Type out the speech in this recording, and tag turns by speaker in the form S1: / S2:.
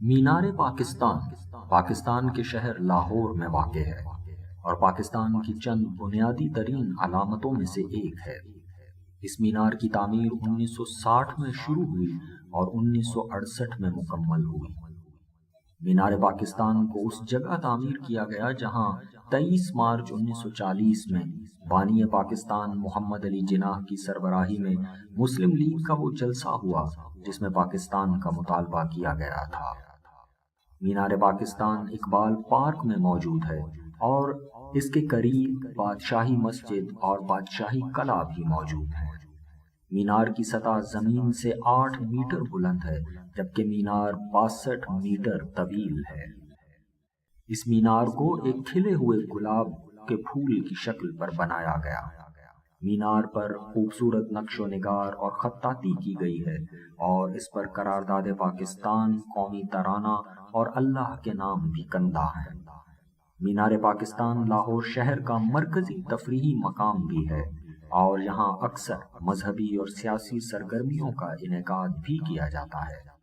S1: مینار پاکستان پاکستان کے شہر لاہور میں واقع ہے اور پاکستان کی چند بنیادی ترین علامتوں میں سے ایک ہے۔ اس مینار کی تعمیر 1960 میں شروع ہوئی اور 1968 میں مکمل ہوئی۔ مینار پاکستان کو اس جگہ تعمیر کیا گیا جہاں 23 مارچ 1940 میں بانی پاکستان محمد علی جناح کی سربراہی میں مسلم لیگ کا وہ جلسہ ہوا جس میں پاکستان کا مطالبہ کیا گیا تھا۔ مینار پاکستان اقبال پارک میں موجود ہے اور اس کے قریب بادشاہی مسجد اور بادشاہی قلعہ بھی موجود ہیں۔ مینار کی سطح زمین سے 8 میٹر بلند ہے جبکہ مینار 62 میٹر طویل ہے۔ اس مینار کو ایک کھلے ہوئے گلاب کے پھول کی شکل پر بنایا گیا۔ مینار پر خوبصورت نقش و نگار اور خطاطی کی گئی ہے اور اس پر قرارداد پاکستان، قومی ترانہ اور اللہ کے نام بھی کندہ ہیں۔ مینار پاکستان لاہور شہر کا مرکزی تفریحی مقام بھی ہے اور یہاں اکثر مذہبی اور سیاسی سرگرمیوں کا انعقاد بھی کیا جاتا ہے۔